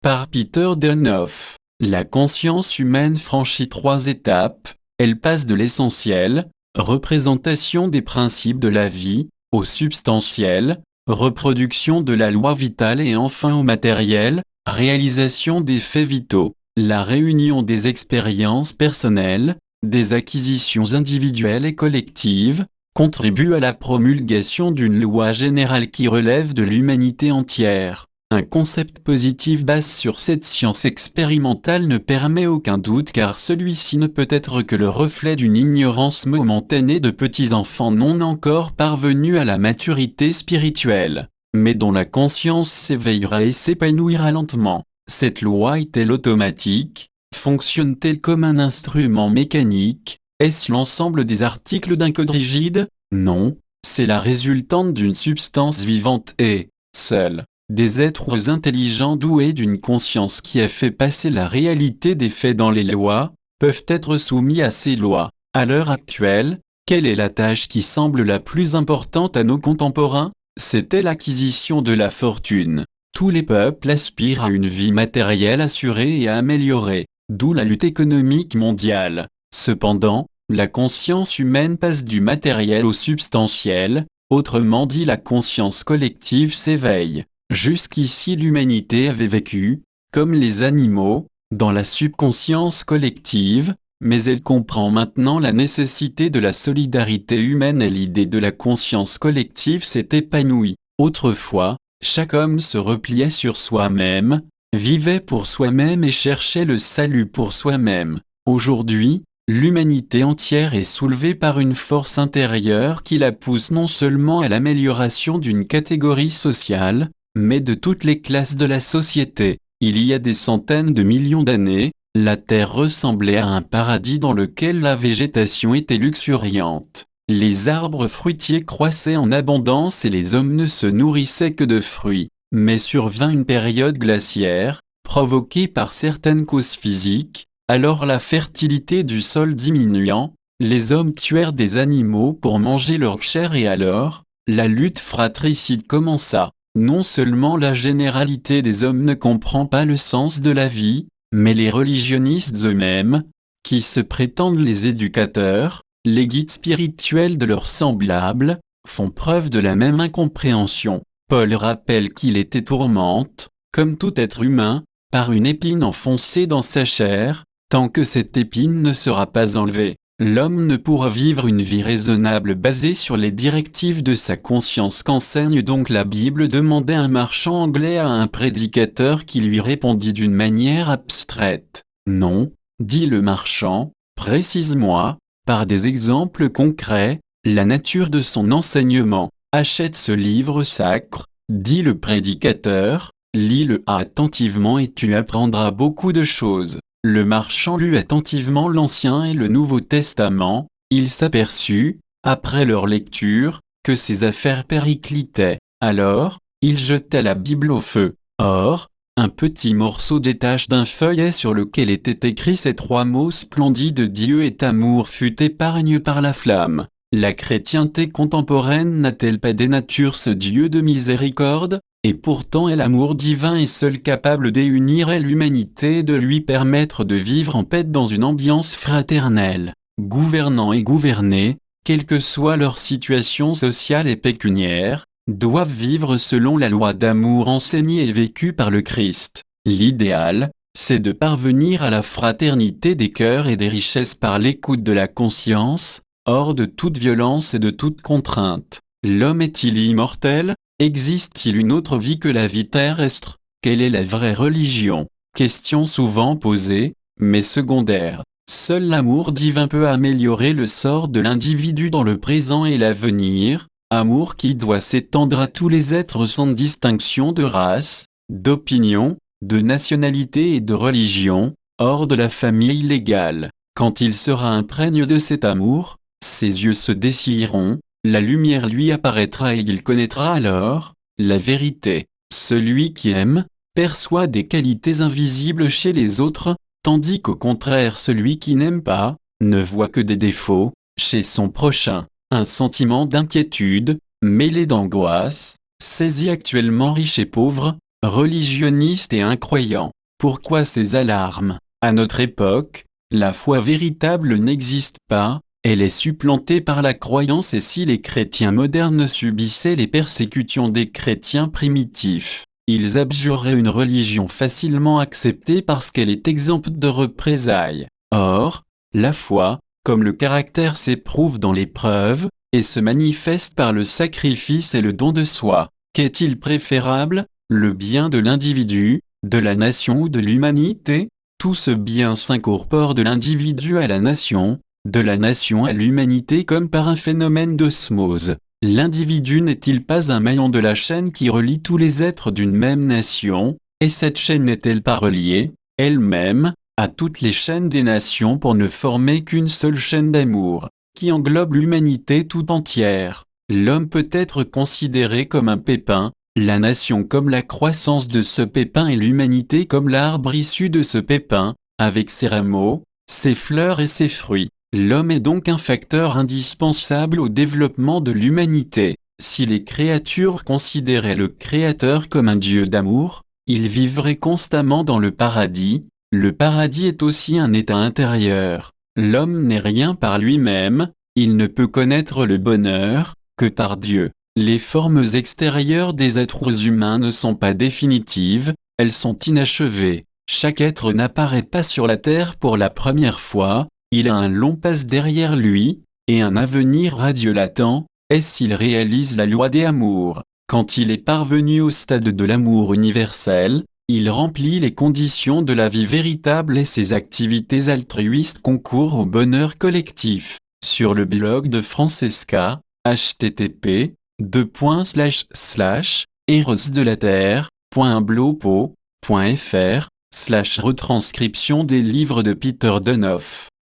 Par Peter Danoff. La conscience humaine franchit 3 étapes. Elle passe de l'essentiel, représentation des principes de la vie, au substantiel, reproduction de la loi vitale et enfin au matériel, réalisation des faits vitaux. La réunion des expériences personnelles, des acquisitions individuelles et collectives, contribue à la promulgation d'une loi générale qui relève de l'humanité entière. Un concept positif basé sur cette science expérimentale ne permet aucun doute car celui-ci ne peut être que le reflet d'une ignorance momentanée de petits enfants non encore parvenus à la maturité spirituelle, mais dont la conscience s'éveillera et s'épanouira lentement. Cette loi est-elle automatique? Fonctionne-t-elle comme un instrument mécanique? Est-ce l'ensemble des articles d'un code rigide? Non, c'est la résultante d'une substance vivante et, seule, des êtres intelligents doués d'une conscience qui a fait passer la réalité des faits dans les lois, peuvent être soumis à ces lois. À l'heure actuelle, quelle est la tâche qui semble la plus importante à nos contemporains? C'était l'acquisition de la fortune. Tous les peuples aspirent à une vie matérielle assurée et améliorée, d'où la lutte économique mondiale. Cependant, la conscience humaine passe du matériel au substantiel, autrement dit la conscience collective s'éveille. Jusqu'ici l'humanité avait vécu, comme les animaux, dans la subconscience collective, mais elle comprend maintenant la nécessité de la solidarité humaine et l'idée de la conscience collective s'est épanouie. Autrefois, chaque homme se repliait sur soi-même, vivait pour soi-même et cherchait le salut pour soi-même. Aujourd'hui, l'humanité entière est soulevée par une force intérieure qui la pousse non seulement à l'amélioration d'une catégorie sociale, mais de toutes les classes de la société. Il y a des centaines de millions d'années, la Terre ressemblait à un paradis dans lequel la végétation était luxuriante. Les arbres fruitiers croissaient en abondance et les hommes ne se nourrissaient que de fruits. Mais survint une période glaciaire, provoquée par certaines causes physiques, alors la fertilité du sol diminuant, les hommes tuèrent des animaux pour manger leur chair et alors, la lutte fratricide commença. Non seulement la généralité des hommes ne comprend pas le sens de la vie, mais les religionnistes eux-mêmes, qui se prétendent les éducateurs, les guides spirituels de leurs semblables, font preuve de la même incompréhension. Paul rappelle qu'il était tourmente, comme tout être humain, par une épine enfoncée dans sa chair, tant que cette épine ne sera pas enlevée. L'homme ne pourra vivre une vie raisonnable basée sur les directives de sa conscience qu'enseigne donc la Bible, demandait un marchand anglais à un prédicateur qui lui répondit d'une manière abstraite. Non, dit le marchand, précise-moi, par des exemples concrets, la nature de son enseignement. Achète ce livre sacre, dit le prédicateur, lis-le attentivement et tu apprendras beaucoup de choses. Le marchand lut attentivement l'Ancien et le Nouveau Testament, il s'aperçut, après leur lecture, que ses affaires périclitaient. Alors, il jeta la Bible au feu. Or, un petit morceau détache d'un feuillet sur lequel étaient écrits ces 3 mots splendides: Dieu est amour, fut épargné par la flamme. La chrétienté contemporaine n'a-t-elle pas dénaturé ce Dieu de miséricorde? Et pourtant est l'amour divin et seul capable d'unir l'humanité et de lui permettre de vivre en paix dans une ambiance fraternelle. Gouvernants et gouvernés, quelle que soit leur situation sociale et pécuniaire, doivent vivre selon la loi d'amour enseignée et vécue par le Christ. L'idéal, c'est de parvenir à la fraternité des cœurs et des richesses par l'écoute de la conscience, hors de toute violence et de toute contrainte. L'homme est-il immortel? Existe-t-il une autre vie que la vie terrestre? Quelle est la vraie religion? Question souvent posée, mais secondaire. Seul l'amour divin peut améliorer le sort de l'individu dans le présent et l'avenir, amour qui doit s'étendre à tous les êtres sans distinction de race, d'opinion, de nationalité et de religion, hors de la famille légale. Quand il sera imprègne de cet amour, ses yeux se dessilleront, la lumière lui apparaîtra et il connaîtra alors la vérité. Celui qui aime, perçoit des qualités invisibles chez les autres, tandis qu'au contraire celui qui n'aime pas, ne voit que des défauts, chez son prochain. Un sentiment d'inquiétude, mêlé d'angoisse, saisit actuellement riches et pauvres, religionniste et incroyant. Pourquoi ces alarmes? À notre époque, la foi véritable n'existe pas, elle est supplantée par la croyance, et si les chrétiens modernes subissaient les persécutions des chrétiens primitifs, ils abjureraient une religion facilement acceptée parce qu'elle est exempte de représailles. Or, la foi, comme le caractère, s'éprouve dans l'épreuve, et se manifeste par le sacrifice et le don de soi. Qu'est-il préférable, le bien de l'individu, de la nation ou de l'humanité? Tout ce bien s'incorpore de l'individu à la nation, de la nation à l'humanité comme par un phénomène d'osmose. L'individu n'est-il pas un maillon de la chaîne qui relie tous les êtres d'une même nation, et cette chaîne n'est-elle pas reliée, elle-même, à toutes les chaînes des nations pour ne former qu'une seule chaîne d'amour, qui englobe l'humanité tout entière? L'homme peut être considéré comme un pépin, la nation comme la croissance de ce pépin et l'humanité comme l'arbre issu de ce pépin, avec ses rameaux, ses fleurs et ses fruits. L'homme est donc un facteur indispensable au développement de l'humanité. Si les créatures considéraient le Créateur comme un Dieu d'amour, ils vivraient constamment dans le paradis. Le paradis est aussi un état intérieur. L'homme n'est rien par lui-même, il ne peut connaître le bonheur que par Dieu. Les formes extérieures des êtres humains ne sont pas définitives, elles sont inachevées. Chaque être n'apparaît pas sur la terre pour la première fois, il a un long passe derrière lui, et un avenir radieux l'attend, et s'il réalise la loi des amours. Quand il est parvenu au stade de l'amour universel, il remplit les conditions de la vie véritable et ses activités altruistes concourent au bonheur collectif. Sur le blog de Francesca, http://erosdelaterre.blogpo.fr/retranscription des livres de Peter Donoff.